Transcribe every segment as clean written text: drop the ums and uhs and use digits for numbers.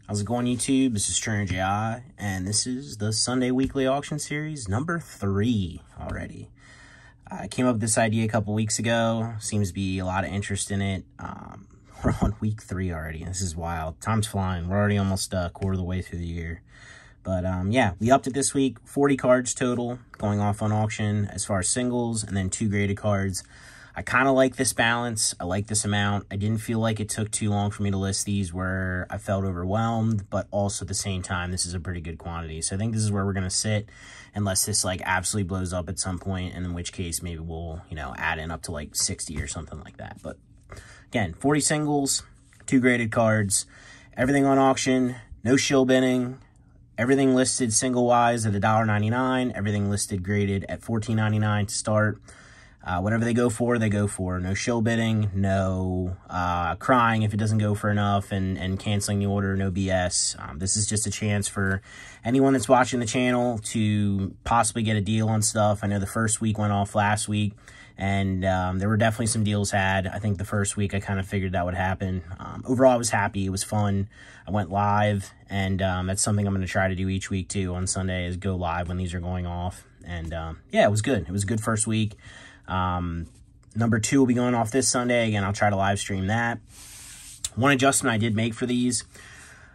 How's it going, YouTube? This is Trainer JI, and this is the Sunday Weekly Auction Series, number 3 already. I came up with this idea a couple weeks ago. Seems to be a lot of interest in it. We're on week 3 already. This is wild. Time's flying. We're already almost a quarter of the way through the year. But, yeah, we upped it this week. 40 cards total going off on auction as far as singles, and then 2 graded cards. I kind of like this balance. I like this amount. I didn't feel like it took too long for me to list these where I felt overwhelmed, but also at the same time, this is a pretty good quantity. So I think this is where we're going to sit unless this like absolutely blows up at some point, and in which case maybe we'll, you know, add in up to like 60 or something like that. But again, 40 singles, 2 graded cards, everything on auction, no shill bidding, everything listed single-wise at $1.99, everything listed graded at $14.99 to start. Whatever they go for, they go for. No shill bidding, no crying if it doesn't go for enough, and canceling the order, no BS. This is just a chance for anyone that's watching the channel to possibly get a deal on stuff. I know the first week went off last week, and there were definitely some deals had. I think the first week I kind of figured that would happen. Overall, I was happy. It was fun. I went live, and that's something I'm going to try to do each week, too, on Sunday, is go live when these are going off. And, yeah, it was good. It was a good first week. Number 2 will be going off this Sunday. Again, I'll try to live stream that. One adjustment I did make for these,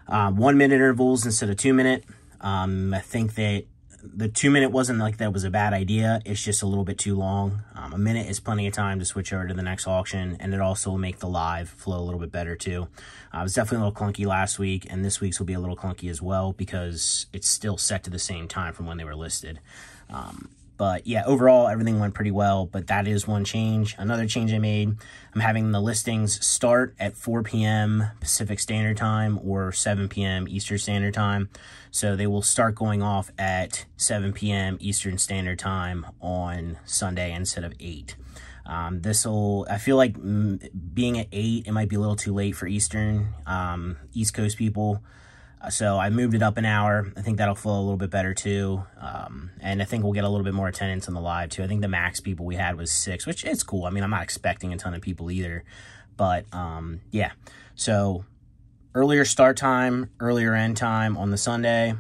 1 minute intervals instead of 2 minute. I think that the 2 minute wasn't like that was a bad idea. It's just a little bit too long. A minute is plenty of time to switch over to the next auction, and it also will make the live flow a little bit better too. It was definitely a little clunky last week, and this week's will be a little clunky as well because it's still set to the same time from when they were listed. But yeah, overall, everything went pretty well, but that is one change. Another change I made, I'm having the listings start at 4 p.m. Pacific Standard Time or 7 p.m. Eastern Standard Time. So they will start going off at 7 p.m. Eastern Standard Time on Sunday instead of 8. I feel like being at 8, it might be a little too late for Eastern, East Coast people. So I moved it up an hour. I think that'll flow a little bit better too. And I think we'll get a little bit more attendance on the live too. I think the max people we had was 6, which is cool. I mean, I'm not expecting a ton of people either. But yeah, so earlier start time, earlier end time on the Sunday,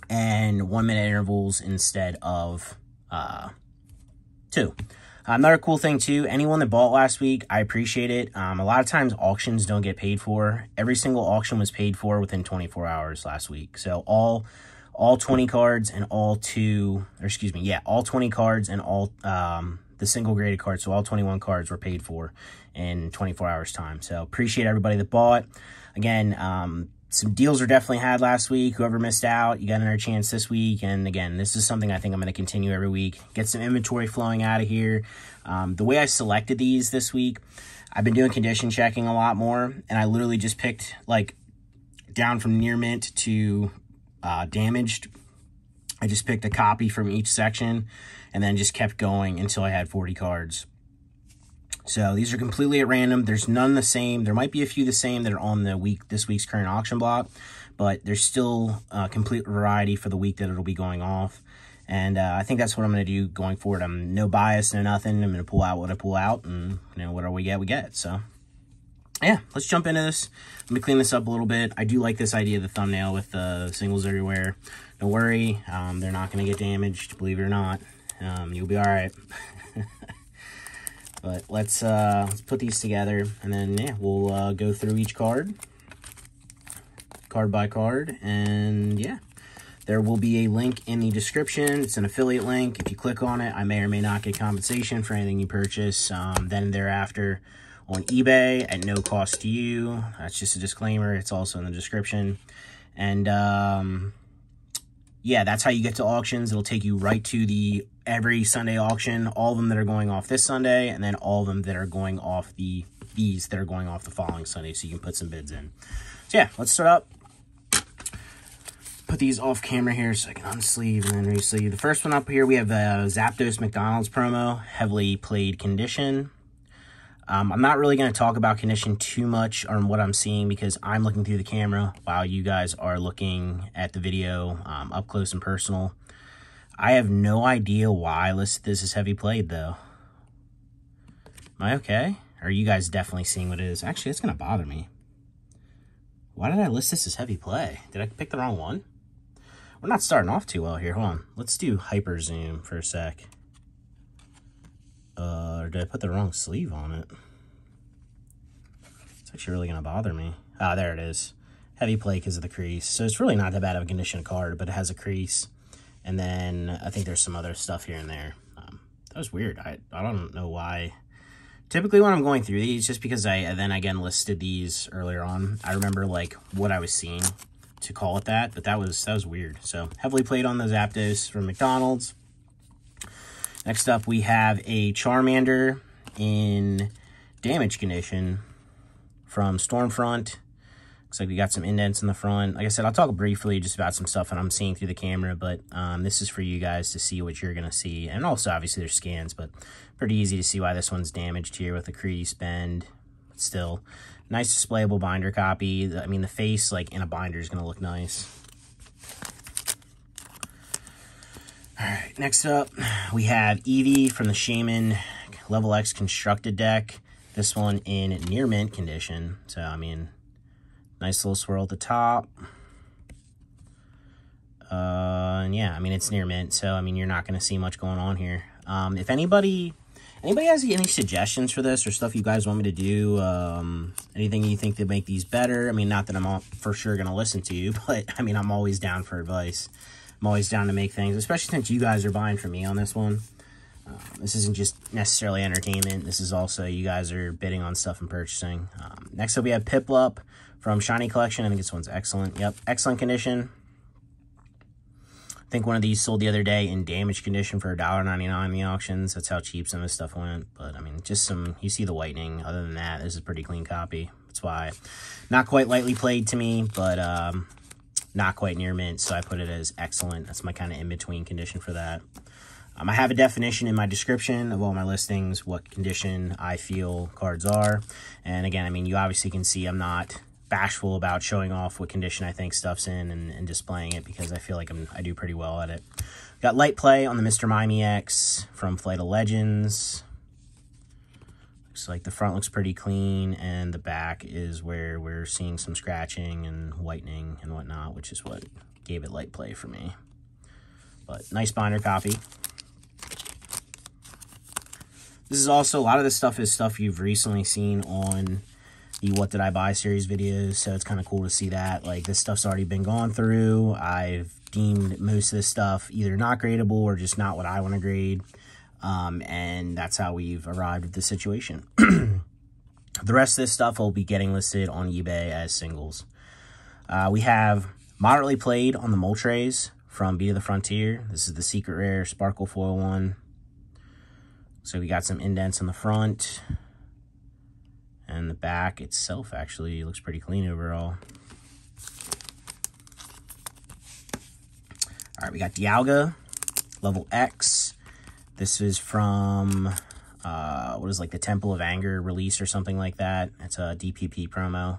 and 1 minute intervals instead of 2. Another cool thing too, anyone that bought last week, I appreciate it. A lot of times auctions don't get paid for. Every single auction was paid for within 24 hours last week. So all 20 cards and all 20 cards and all the single graded cards, so all 21 cards were paid for in 24 hours time. So appreciate everybody that bought. Again, some deals were definitely had last week. Whoever missed out, you got another chance this week. And again, this is something I think I'm going to continue every week. Get some inventory flowing out of here. The way I selected these this week, I've been doing condition checking a lot more. And I literally just picked like down from near mint to damaged. I just picked a copy from each section and then just kept going until I had 40 cards. So these are completely at random. There's none the same. There might be a few the same that are on this week's current auction block, but there's still a complete variety for the week that it'll be going off. And I think that's what I'm going to do going forward. I'm no bias, no nothing. I'm going to pull out what I pull out, and you know, whatever we get. So yeah, let's jump into this. Let me clean this up a little bit. I do like this idea of the thumbnail with the singles everywhere. Don't worry, they're not going to get damaged, believe it or not. You'll be all right. But let's put these together, and then yeah, we'll go through each card by card, and yeah, there will be a link in the description. It's an affiliate link. If you click on it, I may or may not get compensation for anything you purchase. Then thereafter on eBay at no cost to you. That's just a disclaimer. It's also in the description, and yeah, that's how you get to auctions. It'll take you right to the every Sunday auction, all of them that are going off this Sunday, and then all of them that are going off these that are going off the following Sunday, so you can put some bids in. So yeah, let's start up. Put these off camera here so I can unsleeve and then re-sleeve. The first one up here, we have the Zapdos McDonald's promo, heavily played condition. I'm not really going to talk about condition too much on what I'm seeing because I'm looking through the camera while you guys are looking at the video up close and personal. I have no idea why I listed this as heavy played, though. Am I okay? Or are you guys definitely seeing what it is? Actually, it's going to bother me. Why did I list this as heavy play? Did I pick the wrong one? We're not starting off too well here. Hold on. Let's do hyper zoom for a sec. Or did I put the wrong sleeve on it? It's actually really going to bother me. Ah, there it is. Heavy play because of the crease. So it's really not that bad of a condition card, but it has a crease. And then I think there's some other stuff here and there. That was weird. I don't know why. Typically when I'm going through these, just because I then again listed these earlier on, I remember like what I was seeing to call it that, but that was weird. So heavily played on the Zapdos from McDonald's. Next up, we have a Charmander in damage condition from Stormfront. Looks like we got some indents in the front. Like I said, I'll talk briefly just about some stuff that I'm seeing through the camera, but this is for you guys to see what you're going to see. And also, obviously, there's scans, but pretty easy to see why this one's damaged here with a crease bend. But still, nice displayable binder copy. I mean, the face, like, in a binder is going to look nice. All right, next up, we have Eevee from the Shaman Level X Constructed deck. This one in near mint condition. So, I mean, nice little swirl at the top. And yeah, I mean, it's near mint, so, I mean, you're not going to see much going on here. If anybody has any suggestions for this or stuff you guys want me to do, anything you think to make these better, I mean, not that I'm all for sure going to listen to you, but, I mean, I'm always down for advice. I'm always down to make things, especially since you guys are buying from me on this one. This isn't just necessarily entertainment. This is also you guys are bidding on stuff and purchasing. Next up, we have Piplup from Shiny Collection. I think this one's excellent. Yep, excellent condition. I think one of these sold the other day in damaged condition for $1.99 in the auctions. That's how cheap some of this stuff went. But, I mean, just some, you see the whitening. Other than that, this is a pretty clean copy. That's why not quite lightly played to me, but not quite near mint, so I put it as excellent. That's my kind of in-between condition for that. I have a definition in my description of all my listings, what condition I feel cards are. And again, I mean, you obviously can see I'm not bashful about showing off what condition I think stuff's in and displaying it because I feel like I do pretty well at it. Got light play on the Mr. Mime EX from Flight of Legends. Looks like the front looks pretty clean, and the back is where we're seeing some scratching and whitening and whatnot, which is what gave it light play for me. But nice binder copy. This is also, a lot of this stuff is stuff you've recently seen on the What Did I Buy series videos, so it's kind of cool to see that. Like, this stuff's already been gone through. I've deemed most of this stuff either not gradable or just not what I want to grade. And that's how we've arrived at the situation. The rest of this stuff will be getting listed on eBay as singles. We have moderately played on the Moltres from Beat of the Frontier. This is the secret rare Sparkle Foil one. So we got some indents in the front. And the back itself actually looks pretty clean overall. All right, we got Dialga, Level X. This is from, what is like the Temple of Anger release or something like that. It's a DPP promo.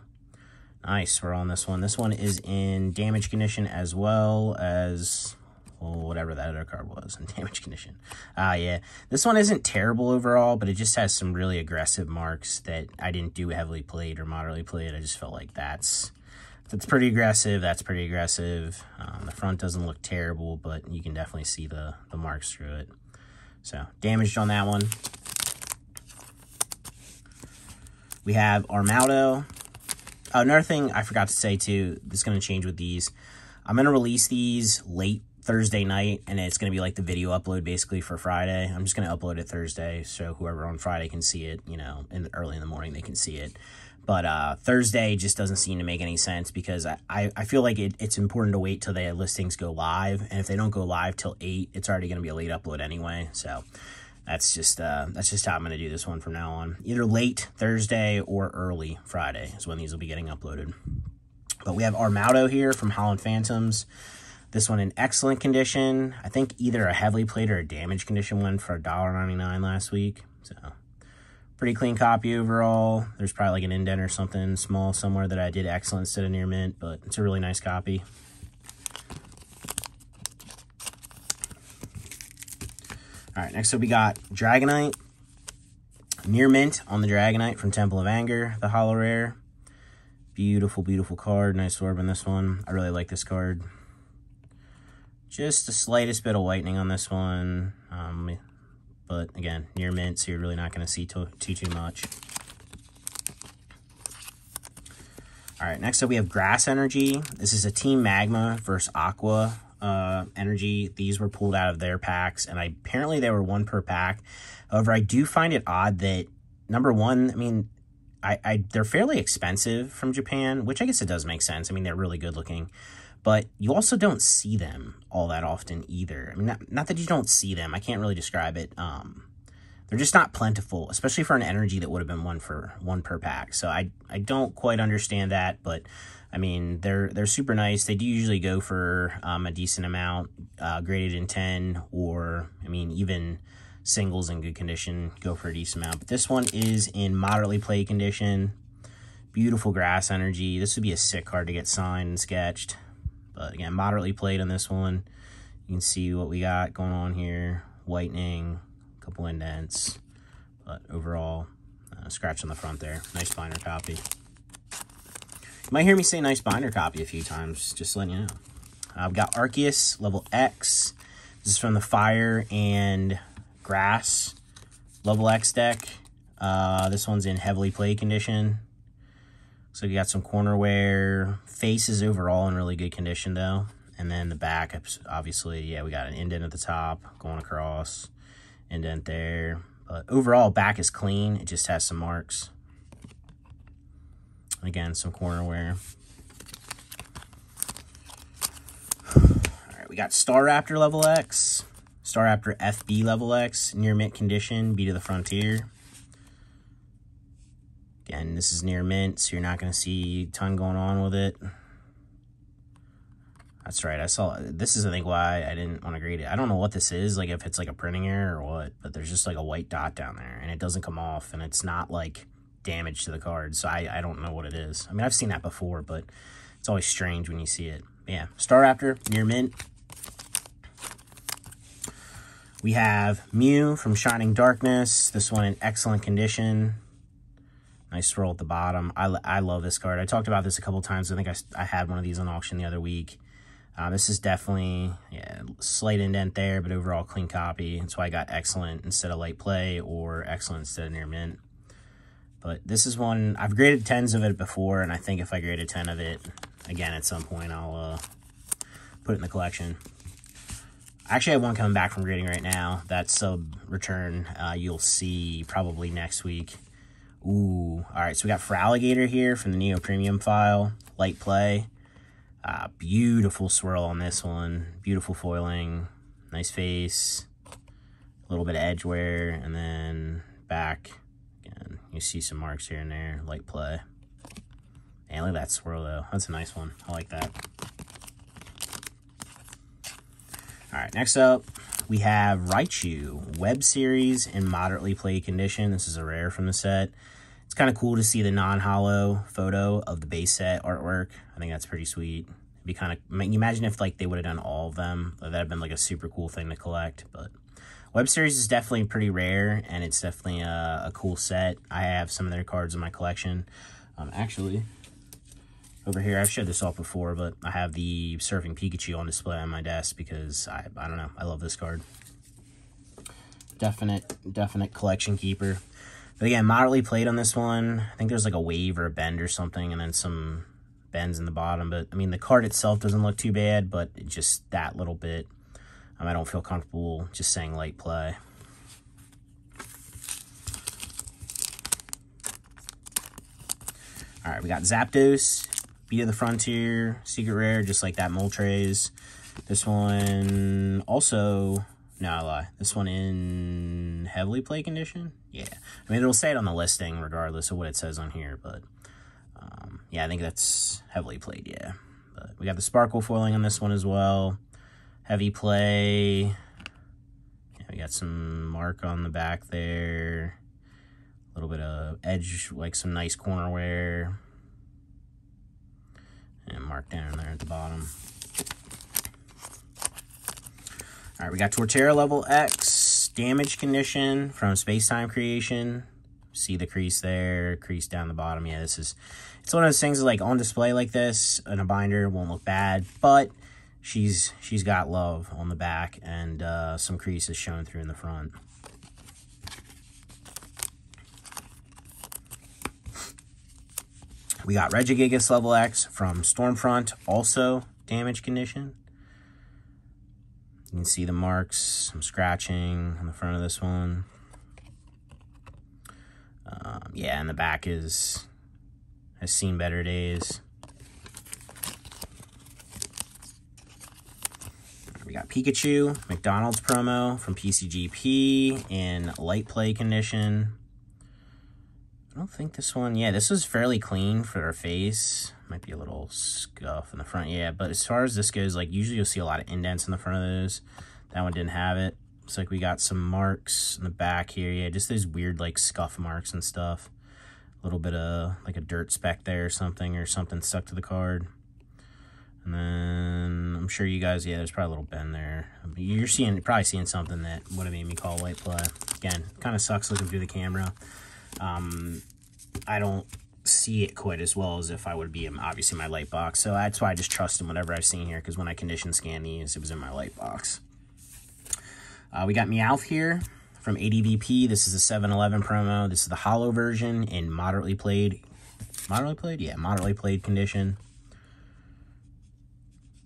Nice, we're on this one. This one is in damage condition as well as, well, whatever that other card was in damage condition. Yeah, this one isn't terrible overall, but it just has some really aggressive marks that I didn't do heavily played or moderately played. I just felt like that's pretty aggressive. That's pretty aggressive. The front doesn't look terrible, but you can definitely see the marks through it. So, damaged on that one. We have Armaldo. Another thing I forgot to say, too, this is going to change with these. I'm going to release these late Thursday night, and it's going to be like the video upload, basically, for Friday. I'm just going to upload it Thursday, so whoever on Friday can see it, you know, early in the morning, they can see it. But Thursday just doesn't seem to make any sense because I feel like it's important to wait till the listings go live. And if they don't go live till 8, it's already going to be a late upload anyway. So that's just how I'm going to do this one from now on. Either late Thursday or early Friday is when these will be getting uploaded. But we have Armaldo here from Holland Phantoms. This one in excellent condition. I think either a heavily played or a damaged condition one for $1.99 last week. So pretty clean copy overall. There's probably like an indent or something small somewhere that I did excellent instead of near mint, but it's a really nice copy. All right, next up we got Dragonite. Near mint on the Dragonite from Temple of Anger, the holo rare. Beautiful, beautiful card. Nice orb in this one. I really like this card. Just the slightest bit of whitening on this one. But again, near mint, so you're really not going to see too much. All right, next up we have Grass Energy. This is a Team Magma versus Aqua Energy. These were pulled out of their packs, and apparently they were 1 per pack. However, I do find it odd that, number one, I mean, they're fairly expensive from Japan, which I guess it does make sense. I mean, they're really good looking. But you also don't see them all that often either. I mean, not that you don't see them. I can't really describe it. They're just not plentiful, especially for an energy that would have been 1 per pack. So I don't quite understand that, but I mean, they're super nice. They do usually go for a decent amount, graded in 10, or I mean, even singles in good condition go for a decent amount. But this one is in moderately played condition. Beautiful Grass Energy. This would be a sick card to get signed and sketched. But again, moderately played on this one. You can see what we got going on here. Whitening, a couple indents. But overall, scratch on the front there. Nice binder copy. You might hear me say nice binder copy a few times, just letting you know. I've got Arceus, level X. This is from the Fire and Grass level X deck. This one's in heavily played condition. So you got some corner wear. Face is overall in really good condition though. And then the back, obviously, yeah, we got an indent at the top going across. Indent there. But overall, back is clean. It just has some marks. Again, some corner wear. All right, we got Staraptor level X. Staraptor FB level X. Near mint condition. Beat of the Frontier. Again, this is near mint, so you're not going to see a ton going on with it. That's right, I saw, this is I think why I didn't want to grade it. I don't know what this is, like if it's like a printing error or what, but there's just like a white dot down there, and it doesn't come off, and it's not like damage to the card, so I don't know what it is. I mean, I've seen that before, but it's always strange when you see it. But yeah, Staraptor, near mint. We have Mew from Shining Darkness. This one in excellent condition. Nice swirl at the bottom. I love this card. I talked about this a couple times. I think I had one of these on auction the other week. This is definitely, yeah, slight indent there, but overall clean copy. That's why I got excellent instead of light play, or excellent instead of near mint. But this is one, I've graded 10s of it before, and I think if I graded 10 of it again at some point, I'll put it in the collection. Actually, I have one coming back from grading right now. That sub return you'll see probably next week. Ooh, all right, so we got Feraligatr here from the Neo Premium file. Light play. Beautiful swirl on this one. Beautiful foiling. Nice face. A little bit of edge wear, and then back. Again, you see some marks here and there. Light play. Man, look at that swirl, though. That's a nice one. I like that. All right, next up, we have Raichu, Web Series in moderately played condition. This is a rare from the set. It's kind of cool to see the non-hollow photo of the base set artwork. I think that's pretty sweet. It'd be kind of, imagine if like they would have done all of them. That'd have been like a super cool thing to collect. But Web Series is definitely pretty rare, and it's definitely a cool set. I have some of their cards in my collection. Actually, over here, I've showed this off before, but I have the Surfing Pikachu on display on my desk because I don't know, I love this card. Definite collection keeper. But again, moderately played on this one. I think there's like a wave or a bend or something, and then some bends in the bottom. But I mean, the card itself doesn't look too bad, but just that little bit, I don't feel comfortable just saying light play. All right, we got Zapdos, Beat of the Frontier, Secret Rare, just like that Moltres. This one also, no, I lie. This one in heavily played condition? Yeah. I mean, it'll say it on the listing regardless of what it says on here, but yeah, I think that's heavily played, yeah. But we got the Sparkle foiling on this one as well. Heavy play. Yeah, we got some mark on the back there. A little bit of edge, like some nice corner wear. And mark down there at the bottom. All right, we got Torterra level X, damage condition from Space Time Creation. See the crease there, crease down the bottom. Yeah, this is It's one of those things that, like, on display like this in a binder won't look bad, but she's got love on the back, and some creases showing through in the front. We got Regigigas Level X from Stormfront, also damage condition. You can see the marks, some scratching on the front of this one. Yeah, and the back has seen better days. We got Pikachu, McDonald's promo from PCGP in light play condition. I don't think this one, yeah, this was fairly clean for her face. Might be a little scuff in the front, yeah, but as far as this goes, like, usually you'll see a lot of indents in the front of those. That one didn't have it. Looks like we got some marks in the back here, yeah, just those weird, like, scuff marks and stuff. A little bit of, like, a dirt speck there or something stuck to the card. And then I'm sure you guys, yeah, there's probably a little bend there. You're probably seeing something that would have made me call light play. Again, kind of sucks looking through the camera. I don't see it quite as well as if I would be in, obviously, my light box. So that's why I just trust in whatever I've seen here, because when I condition scan these, it was in my light box. We got Meowth here from ADVP. This is a 7-Eleven promo. This is the hollow version in moderately played. Moderately played? Yeah, moderately played condition.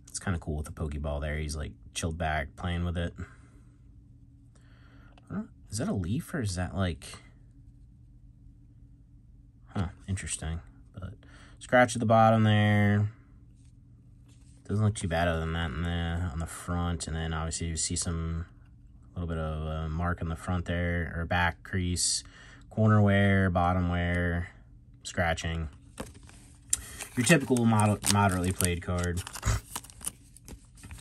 It's kind of cool with the Pokeball there. He's, like, chilled back, playing with it. Is that a leaf, or is that, like... Huh, interesting. But scratch at the bottom there. Doesn't look too bad other than that on the front. And then obviously you see some little bit of a mark in the front there, or back crease, corner wear, bottom wear, scratching. Your typical moderately played card.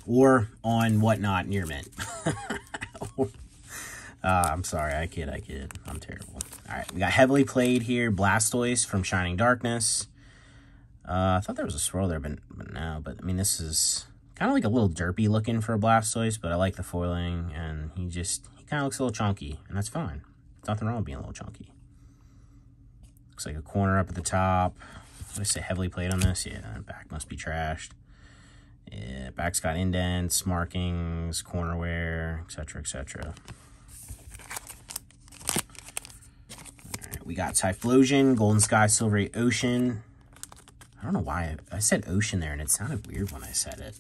Or on Whatnot near mint. I'm sorry, I kid. I'm terrible. All right, we got heavily played here, Blastoise from Shining Darkness. I thought there was a swirl there, but no. But, I mean, this is kind of like a little derpy looking for a Blastoise, but I like the foiling, and he kind of looks a little chunky, and that's fine. There's nothing wrong with being a little chunky. Looks like a corner up at the top. What did I say, heavily played on this? Yeah, back must be trashed. Yeah, back's got indents, markings, corner wear, etc., etc. We got Typhlosion, Golden Sky, Silvery Ocean. I don't know why I said ocean there, and it sounded weird when I said it.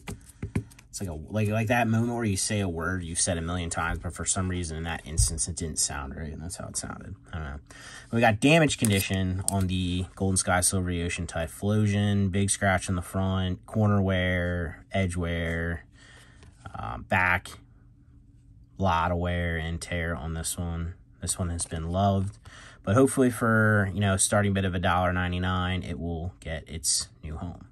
It's like that moment where you say a word you've said a million times, but for some reason in that instance it didn't sound right, and that's how it sounded. I don't know. We got damage condition on the Golden Sky, Silvery Ocean Typhlosion. Big scratch in the front, corner wear, edge wear, back. Lot of wear and tear on this one. This one has been loved. But hopefully for, you know, starting bid of $1.99, it will get its new home.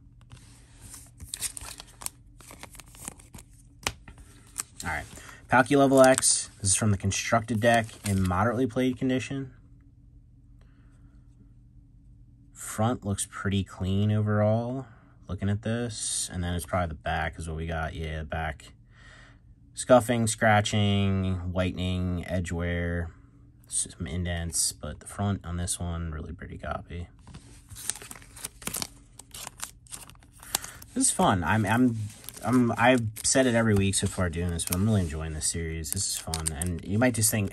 All right, Palkia Level X. This is from the constructed deck in moderately played condition. Front looks pretty clean overall, looking at this. And then it's probably the back is what we got. Yeah, the back. Scuffing, scratching, whitening, edge wear. Some indents, but the front on this one, really pretty copy. This is fun. I've said it every week so far doing this, but I'm really enjoying this series. This is fun, and you might think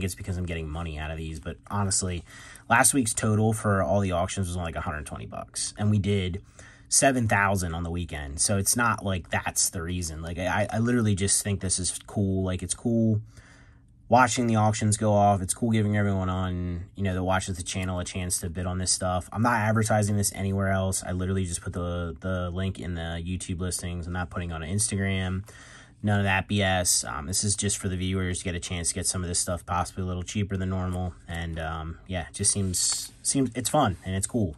it's because I'm getting money out of these, but honestly, last week's total for all the auctions was only like $120, and we did 7,000 on the weekend. So it's not like that's the reason. Like I literally just think this is cool. Like it's cool watching the auctions go off. It's cool giving everyone on, you know, that watches the channel a chance to bid on this stuff. I'm not advertising this anywhere else. I literally just put the link in the YouTube listings. I'm not putting on an Instagram. None of that BS. This is just for the viewers to get a chance to get some of this stuff possibly a little cheaper than normal. And yeah, it just seems it's fun and it's cool.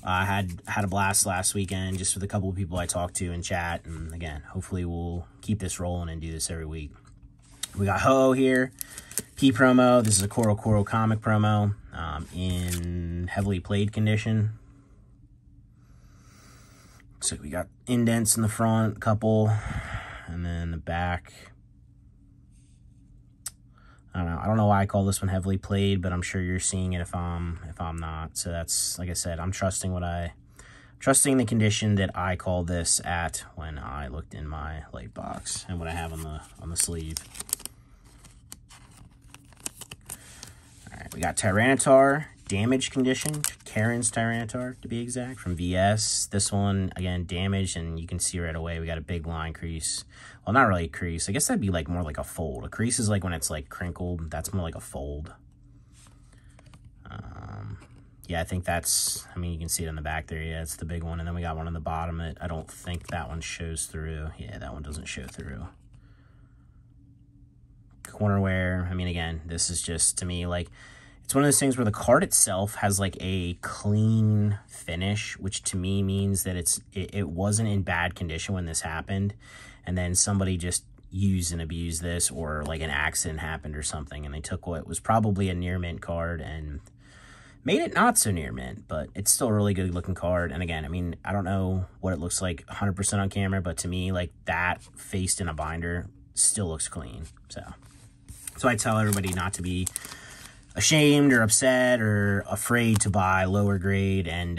I had a blast last weekend just with a couple of people I talked to in chat. And again, hopefully we'll keep this rolling and do this every week. We got Ho-Oh here, P promo. This is a Coral comic promo in heavily played condition. Looks like we got indents in the front, a couple, and then the back. I don't know why I call this one heavily played, but I'm sure you're seeing it if I'm not. So that's, like I said, I'm trusting the condition that I called this at when I looked in my light box and what I have on the sleeve. All right, we got Tyranitar, damaged condition, Karen's Tyranitar to be exact, from VS. This one, again, damaged, and you can see right away we got a big line crease. Well, not really a crease. I guess that'd be like more like a fold. A crease is like when it's like crinkled. That's more like a fold. Yeah, I think that's, I mean, you can see it in the back there. Yeah, it's the big one. And then we got one on the bottom that I don't think that one shows through. Yeah, that one doesn't show through. Corner wear, I mean, again, this is just, to me, like, it's one of those things where the card itself has like a clean finish, which to me means that it wasn't in bad condition when this happened. And then somebody just used and abused this, or like an accident happened or something, and they took what was probably a near mint card and made it not so near mint, but it's still a really good looking card. And again, I mean, I don't know what it looks like 100% on camera, but to me, like, that faced in a binder still looks clean. So I tell everybody not to be ashamed or upset or afraid to buy lower grade and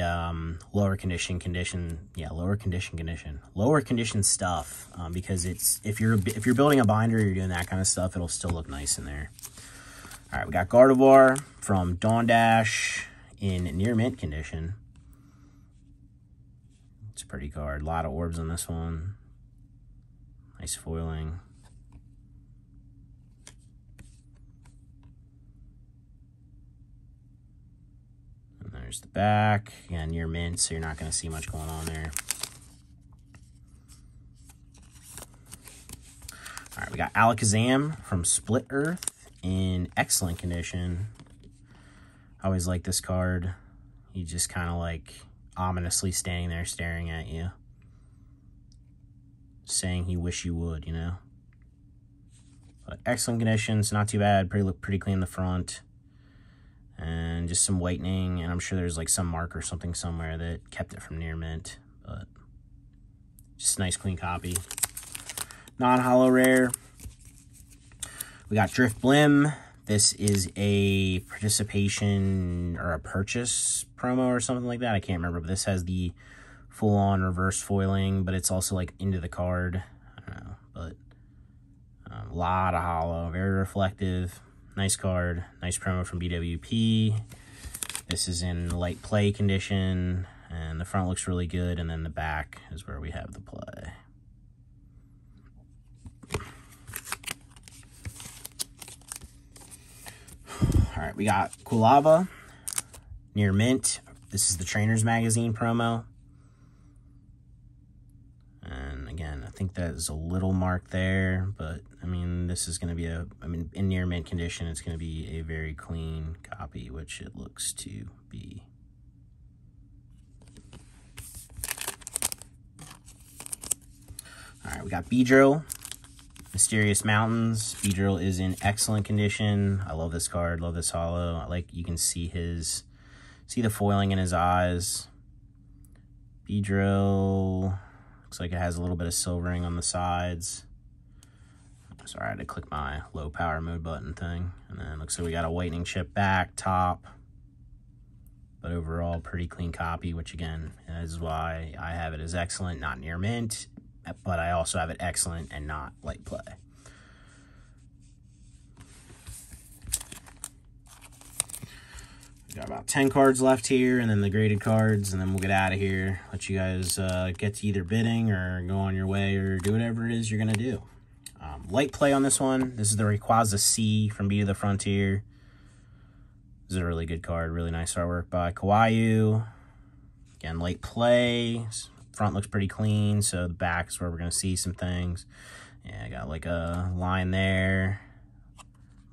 lower condition stuff, because it's, if you're building a binder, you're doing that kind of stuff, it'll still look nice in there. All right, we got Gardevoir from Dawn Dash in near mint condition. It's a pretty card. A lot of orbs on this one. Nice foiling. And there's the back. Yeah, near mint, so you're not going to see much going on there. All right, we got Alakazam from Split Earth in excellent condition. I always like this card. He just kind of like ominously standing there staring at you, saying he wish you would, you know. But excellent conditions, not too bad. Pretty clean in the front, and just some whitening, and I'm sure there's like some mark or something somewhere that kept it from near mint, but just a nice clean copy. Non-holo rare. We got Drift Blim. This is a participation or a purchase promo or something like that. I can't remember, but this has the full-on reverse foiling, but it's also like into the card. I don't know, but a lot of holo, very reflective. Nice card, nice promo from BWP. This is in light play condition, and the front looks really good, and then the back is where we have the play. All right, we got Kulava, near mint. This is the Trainers Magazine promo. And again, I think that is a little mark there, but I mean, this is going to be in near mint condition, it's going to be a very clean copy, which it looks to be. All right, we got Beedrill. Mysterious Mountains. Beedrill is in excellent condition. I love this card, love this holo. I like, you can see the foiling in his eyes. Beedrill looks like it has a little bit of silvering on the sides. Sorry, I had to click my low power mode button thing. And then it looks like we got a whitening chip back, top. But overall, pretty clean copy, which again, is why I have it as excellent, not near mint. But I also have it excellent and not light play. We got about 10 cards left here, and then the graded cards, and then we'll get out of here. Let you guys get to either bidding or go on your way or do whatever it is you're going to do. Light play on this one. This is the Rayquaza C from Beat of the Frontier. This is a really good card. Really nice artwork by Kawaii. Again, light play. Front looks pretty clean, so the back is where we're going to see some things. Yeah, I got like a line there,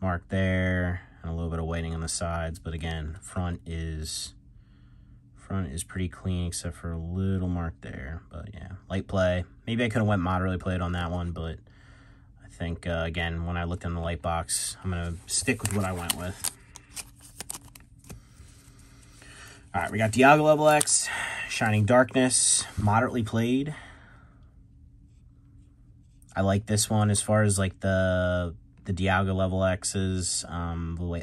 mark there, and a little bit of whitening on the sides. But again, front is pretty clean except for a little mark there. But yeah, light play. Maybe I could have went moderately played on that one, but I think, again, when I looked in the light box, I'm going to stick with what I went with. All right, we got Dialga Level X, Shining Darkness, moderately played. I like this one as far as like the the Dialga level X's,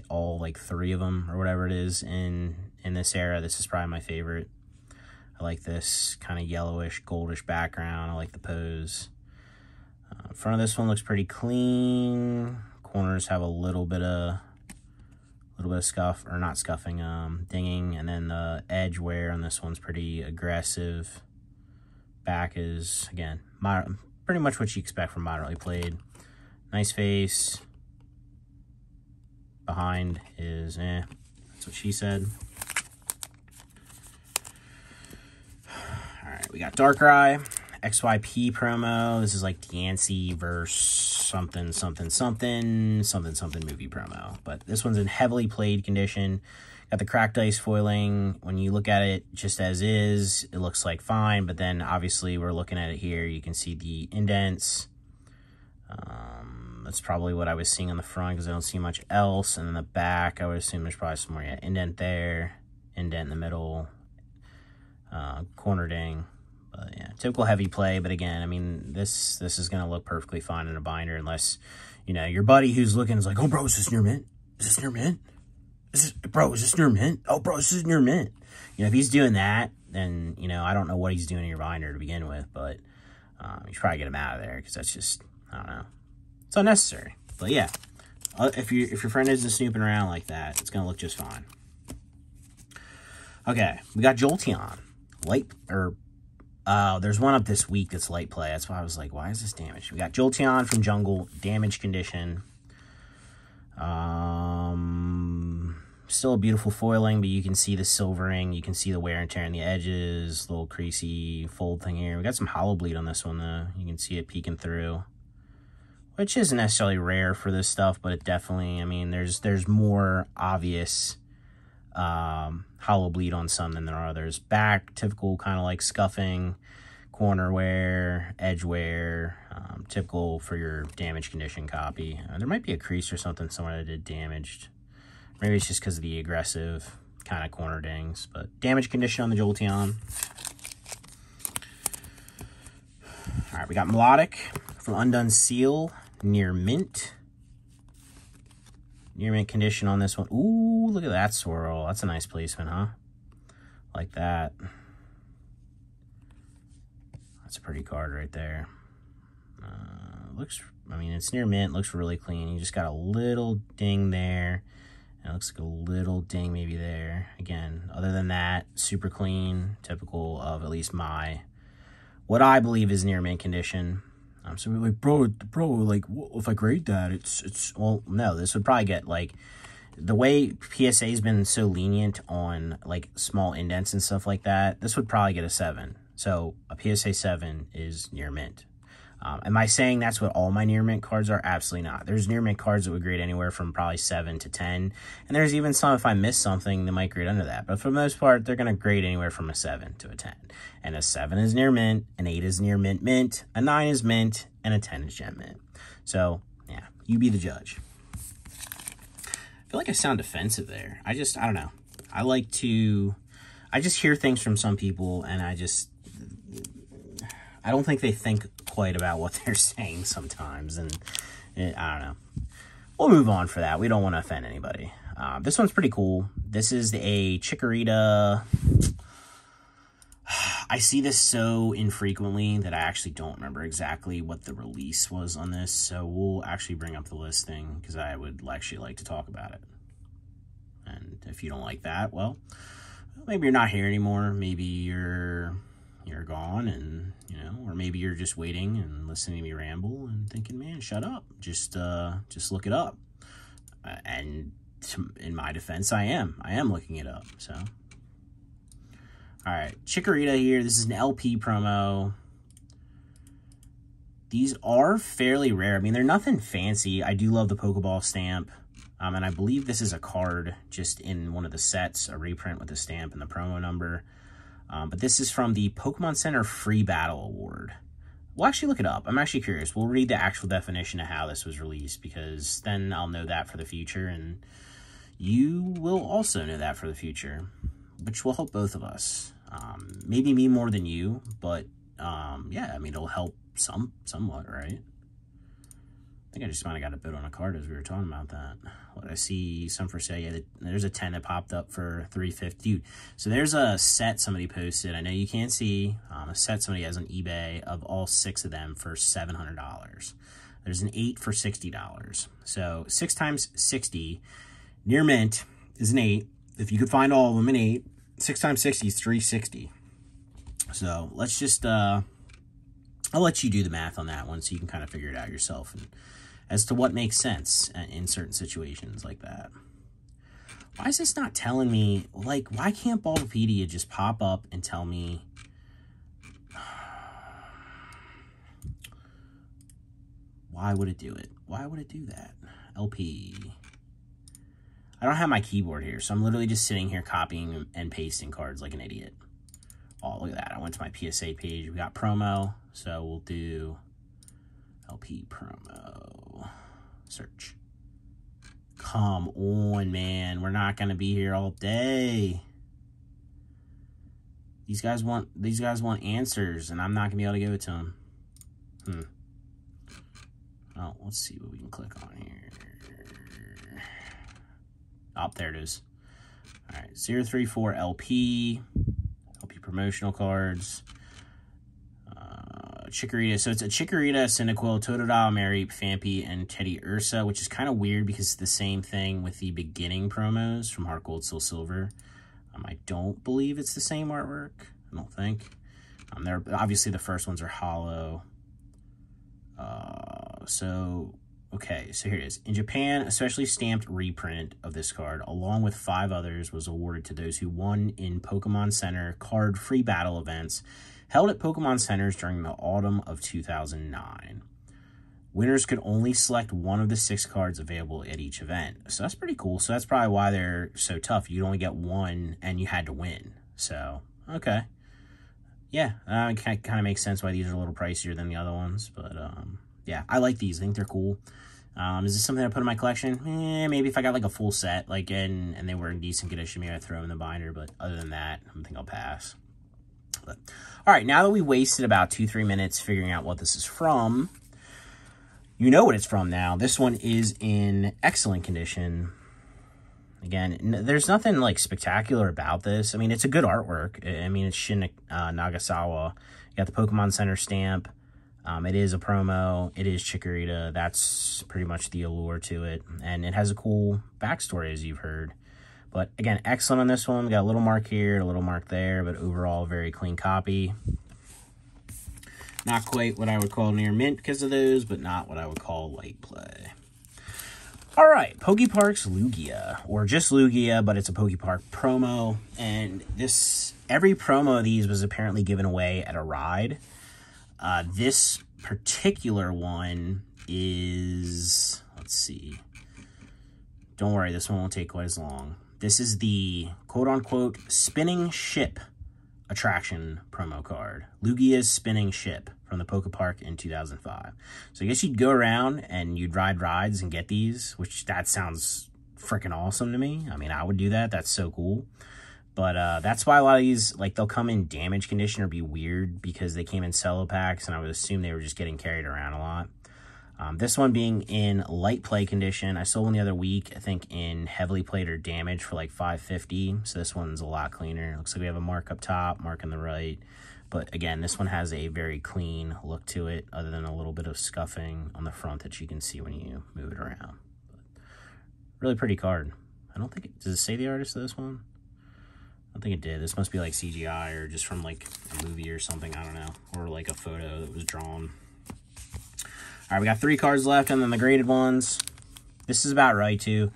all like 3 of them or whatever it is in this era. This is probably my favorite. I like this kind of yellowish, goldish background. I like the pose. Front of this one looks pretty clean. Corners have a little bit of scuff, or not scuffing, dinging, and then the edge wear on this one's pretty aggressive. Back is, again, pretty much what you expect from moderately played. Nice face. Behind is, that's what she said. Alright, we got Darkrai, XYP promo. This is like Yancey versus something movie promo. But this one's in heavily played condition. Got the cracked ice foiling. When you look at it just as is, it looks like fine. But then obviously we're looking at it here. You can see the indents. That's probably what I was seeing on the front because I don't see much else. And in the back, I would assume there's probably some more. Yeah, indent there, indent in the middle, corner ding. But yeah, typical heavy play. But again, I mean, this is going to look perfectly fine in a binder unless, you know, your buddy who's looking is like, oh, bro, is this near mint? Is this near mint? Bro, is this near mint? Oh, bro, this is near mint. You know, if he's doing that, then, you know, I don't know what he's doing in your binder to begin with. But you should probably get him out of there because that's just, I don't know. It's unnecessary. But yeah, if your friend isn't snooping around like that, it's going to look just fine. Okay, we got Jolteon. There's one up this week that's light play. That's why I was like, why is this damaged? We got Jolteon from Jungle, damage condition. Still a beautiful foiling, but you can see the silvering. You can see the wear and tear on the edges, little creasy fold thing here. We got some hollow bleed on this one, though. You can see it peeking through, which isn't necessarily rare for this stuff, but it definitely, I mean, there's more obvious hollow bleed on some than there are others. Back, typical kind of like scuffing, corner wear, edge wear, typical for your damage condition copy. There might be a crease or something somewhere that did damaged. Maybe it's just because of the aggressive kind of corner dings, but damage condition on the Jolteon. All right, we got Melodic from Undone Seal, near mint. Near mint condition on this one. Ooh, look at that swirl. That's a nice placement, huh? Like that. That's a pretty card right there. Looks, I mean, it's near mint. Looks really clean. You just got a little ding there. And it looks like a little ding maybe there. Again, other than that, super clean. Typical of at least what I believe is near mint condition. So we're like, bro, like, if I grade that, it's well, no, this would probably get, like, the way PSA has been so lenient on, like, small indents and stuff like that, this would probably get a 7. So a PSA 7 is near mint. Am I saying that's what all my near mint cards are? Absolutely not. There's near mint cards that would grade anywhere from probably 7 to 10. And there's even some, if I miss something, they might grade under that. But for the most part, they're going to grade anywhere from a 7 to a 10. And a 7 is near mint, an 8 is near mint mint, a 9 is mint, and a 10 is gem mint. So, yeah, you be the judge. I feel like I sound defensive there. I don't know. I just hear things from some people, and I don't think they think quite about what they're saying sometimes, and I don't know. We'll move on for that. We don't want to offend anybody. This one's pretty cool. This is a Chikorita. I see this so infrequently that I actually don't remember exactly what the release was on this, so we'll actually bring up the listing because I would actually like to talk about it. And if you don't like that, well, maybe you're not here anymore. Maybe you're gone, and or maybe you're just waiting and listening to me ramble and thinking, man, shut up, just look it up. And in my defense, I am looking it up. So all right, Chikorita here. This is an LP promo. These are fairly rare. I mean, they're nothing fancy. I do love the Pokeball stamp. And I believe this is a card just in one of the sets, a reprint with the stamp and the promo number. But this is from the Pokemon Center Free Battle Award. We'll actually look it up. I'm actually curious. We'll read the actual definition of how this was released, because then I'll know that for the future, and you will also know that for the future, which will help both of us. Maybe me more than you, but yeah, I mean, it'll help somewhat, right? think I just might have got a bid on a card as we were talking about that. What, I see some for sale. Yeah, there's a 10 that popped up for $350. Dude, so there's a set somebody posted. I know you can't see. A set somebody has on eBay of all 6 of them for $700. There's an 8 for $60. So 6 times 60, near mint, is an 8. If you could find all of them, an 8. 6 times 60 is $360. So let's just, I'll let you do the math on that one so you can kind of figure it out yourself and as to what makes sense in certain situations like that. Why is this not telling me, like, why can't Bulbapedia just pop up and tell me, why would it do it? Why would it do that? LP. I don't have my keyboard here, so I'm literally just sitting here copying and pasting cards like an idiot. Oh, look at that. I went to my PSA page. We got promo, so we'll do LP promo. Search. Come on, man. We're not going to be here all day. These guys want answers, and I'm not going to be able to give it to them. Oh, let's see what we can click on here. Oh, there it is. All right, 034 LP promotional cards. Chikorita. So it's a Chikorita, Cyndaquil, Totodile, Mareep, Phanpy, and Teddy Ursa, which is kind of weird because it's the same thing with the beginning promos from Heart Gold, Soul Silver. I don't believe it's the same artwork. I don't think. They're obviously the first ones are hollow. Okay, so here it is. In Japan, a specially stamped reprint of this card, along with 5 others, was awarded to those who won in Pokemon Center card free battle events held at Pokemon Centers during the autumn of 2009. Winners could only select one of the 6 cards available at each event. So that's pretty cool. So that's probably why they're so tough. You'd only get one and you had to win. So, okay. Yeah, it kind of makes sense why these are a little pricier than the other ones. But, yeah, I like these. I think they're cool. Is this something I put in my collection? Maybe if I got like a full set, like and they were in decent condition, maybe I'd throw them in the binder. But other than that, I think I'll pass. But, all right, now that we wasted about 2-3 minutes figuring out what this is from, you know what it's from now. This one is in excellent condition. Again, there's nothing like spectacular about this. I mean, it's a good artwork. I mean, it's Shin Nagasawa. You got the Pokemon Center stamp. It is a promo. It is Chikorita. That's pretty much the allure to it. And it has a cool backstory, as you've heard. But again, excellent on this one. We got a little mark here, a little mark there, but overall, very clean copy. Not quite what I would call near mint because of those, but not what I would call light play. All right, Pokepark's Lugia, or just Lugia, but it's a Pokepark promo. And every promo of these was apparently given away at a ride. This particular one is, let's see. Don't worry, this one won't take quite as long. This is the quote-unquote spinning ship attraction promo card. Lugia's spinning ship from the Pokepark in 2005. So I guess you'd go around and you'd ride rides and get these, which that sounds freaking awesome to me. I mean, I would do that. That's so cool. But that's why a lot of these, like, they'll come in damaged condition or be weird because they came in cello packs, and I would assume they were just getting carried around a lot. This one being in light play condition. I sold one the other week, I think in heavily played or damaged for like $550. So this one's a lot cleaner. Looks like we have a mark up top, mark on the right. But again, this one has a very clean look to it, other than a little bit of scuffing on the front that you can see when you move it around. But really pretty card. I don't think does it say the artist of this one? I don't think it did. This must be like CGI or just from like a movie or something. I don't know. Or like a photo that was drawn. All right, we got 3 cards left and then the graded ones. This is about right, too.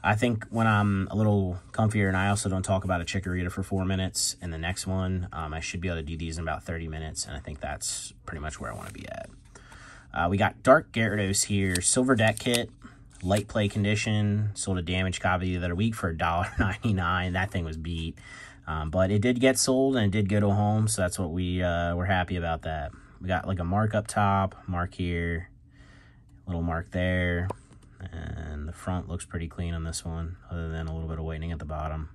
I think when I'm a little comfier and I also don't talk about a Chikorita for 4 minutes in the next one, I should be able to do these in about 30 minutes, and I think that's pretty much where I want to be at. We got Dark Gyarados here, Silver Deck Kit, light play condition, sold a damaged copy the other week for $1.99. That thing was beat, but it did get sold and it did go to a home, so that's what we're happy about that. We got like a mark up top, mark here, little mark there, and the front looks pretty clean on this one, other than a little bit of whitening at the bottom.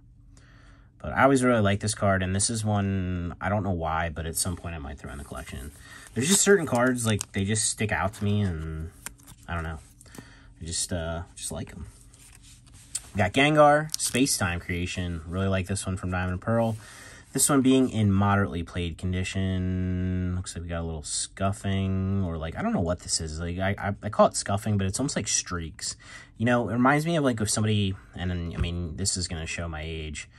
But I always really like this card, and this is one, I don't know why, but at some point I might throw in the collection. There's just certain cards, like, they just stick out to me, and I don't know. I just like them. We got Gengar, Space Time Creation. Really like this one from Diamond and Pearl. This one being in moderately played condition. Looks like we got a little scuffing, or like, I don't know what this is. Like, I call it scuffing, but it's almost like streaks. You know, it reminds me of like if somebody, and then, I mean, this is going to show my age,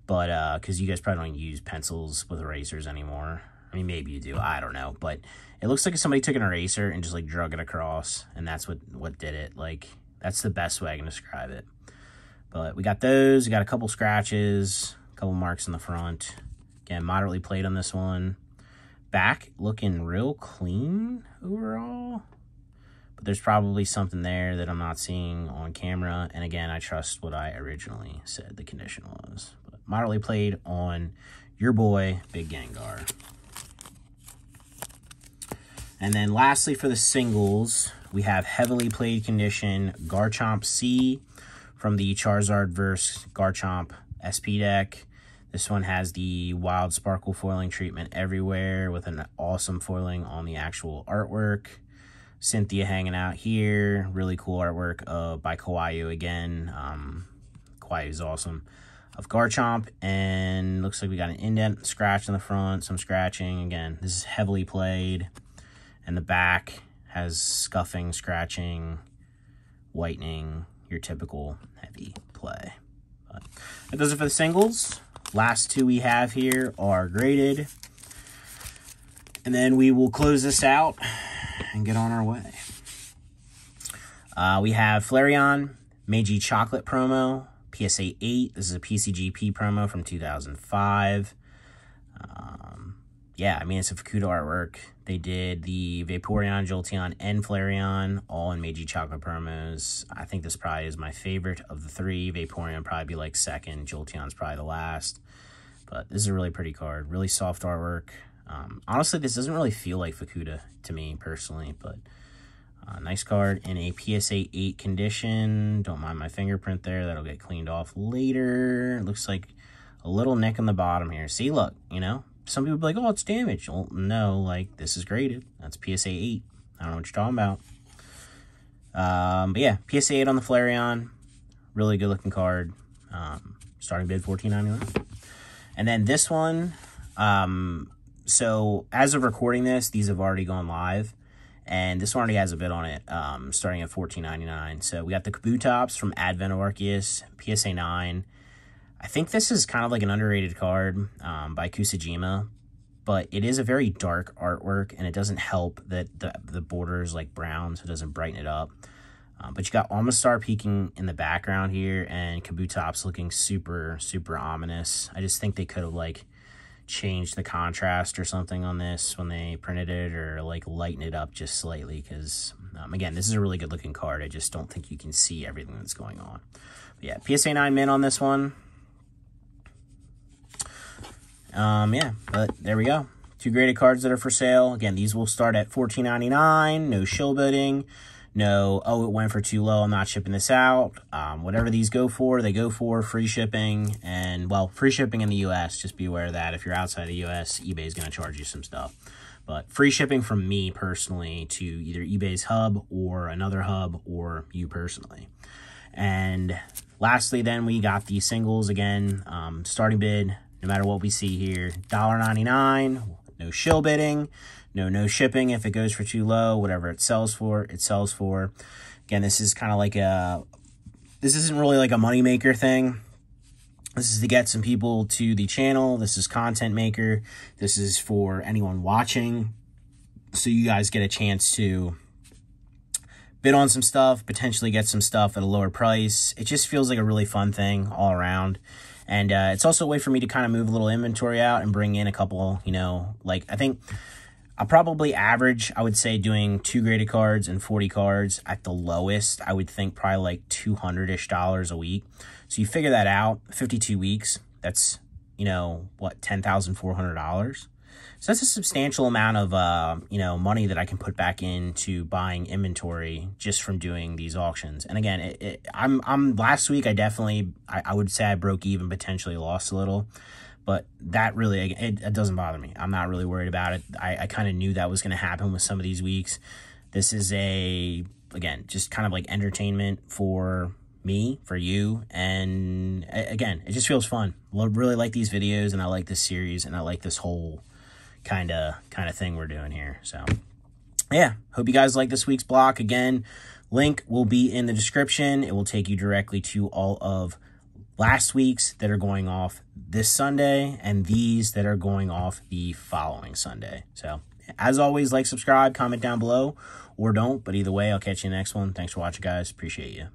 but because you guys probably don't use pencils with erasers anymore. I mean, maybe you do, I don't know. But it looks like if somebody took an eraser and just like drug it across, and that's what did it. Like, that's the best way I can describe it. But we got those. We got a couple scratches, a couple marks in the front. Again, moderately played on this one. Back looking real clean overall. But there's probably something there that I'm not seeing on camera. And again, I trust what I originally said the condition was. But moderately played on your boy, Big Gengar. And then lastly for the singles, we have heavily played condition Garchomp C from the Charizard vs. Garchomp SP deck. This one has the wild sparkle foiling treatment everywhere with an awesome foiling on the actual artwork. Cynthia hanging out here. Really cool artwork by Kawaii again. Kawaii is awesome. Of Garchomp, and looks like we got an indent scratch in the front, some scratching. Again, this is heavily played. And the back has scuffing, scratching, whitening, your typical heavy play. But that does it for the singles. Last two we have here are graded. And then we will close this out and get on our way. We have Flareon, Meiji Chocolate promo, PSA 8. This is a PCGP promo from 2005. Yeah, I mean, it's a Fukuda artwork. They did the Vaporeon, Jolteon, and Flareon, all in Meiji Chocolate promos. I think this probably is my favorite of the three. Vaporeon probably be like second. Jolteon's probably the last. But this is a really pretty card. Really soft artwork. Honestly, this doesn't really feel like Fukuda to me personally, but nice card in a PSA 8 condition. Don't mind my fingerprint there. That'll get cleaned off later. Looks like a little nick in the bottom here. See, look, you know, some people be like, oh, it's damaged. Well, no, like, this is graded. That's PSA 8. I don't know what you're talking about. But yeah, PSA 8 on the Flareon. Really good looking card. Starting bid $14.99. And then this one, so as of recording this, these have already gone live. And this one already has a bid on it, starting at $14.99. So we got the Kabutops from Advent of Arceus, PSA 9. I think this is kind of like an underrated card by Kusajima, but it is a very dark artwork, and it doesn't help that the border is like brown, so it doesn't brighten it up. But you got Almastar peeking in the background here, and Kabutops looking super, super ominous. I just think they could have like changed the contrast or something on this when they printed it, or like lighten it up just slightly, because again, this is a really good looking card. I just don't think you can see everything that's going on. But yeah, PSA 9 min on this one. Yeah, but there we go. Two graded cards that are for sale. Again, these will start at $14.99. No shill bidding. No, oh, it went for too low, I'm not shipping this out. Whatever these go for, they go for. Free shipping. And, well, free shipping in the U.S. Just be aware of that. If you're outside the U.S., eBay is going to charge you some stuff. But free shipping from me personally to either eBay's hub or another hub or you personally. And lastly, then, we got the singles again. Starting bid, no matter what we see here, $1.99. No shill bidding. No shipping if it goes for too low. Whatever it sells for, it sells for. Again, this is kind of like this isn't really like a moneymaker thing. This is to get some people to the channel. This is content maker. This is for anyone watching. So you guys get a chance to bid on some stuff, potentially get some stuff at a lower price. It just feels like a really fun thing all around. And it's also a way for me to kind of move a little inventory out and bring in a couple, you know, like I think I'll probably average, I would say, doing 2 graded cards and 40 cards at the lowest. I would think probably like $200-ish a week. So you figure that out, 52 weeks, that's, you know, what, $10,400? So that's a substantial amount of, you know, money that I can put back into buying inventory just from doing these auctions. And again, I'm last week, I would say I broke even, potentially lost a little. But that really, it doesn't bother me. I'm not really worried about it. I kind of knew that was going to happen with some of these weeks. This is a again, just kind of like entertainment for me, for you, and again, it just feels fun. Really like these videos, and I like this series, and I like this whole kind of thing we're doing here. So yeah, hope you guys like this week's block. Again, link will be in the description. It will take you directly to all of last week's that are going off this Sunday, and these that are going off the following Sunday. So as always, like, subscribe, comment down below, or don't, but either way, I'll catch you in the next one. Thanks for watching, guys. Appreciate you.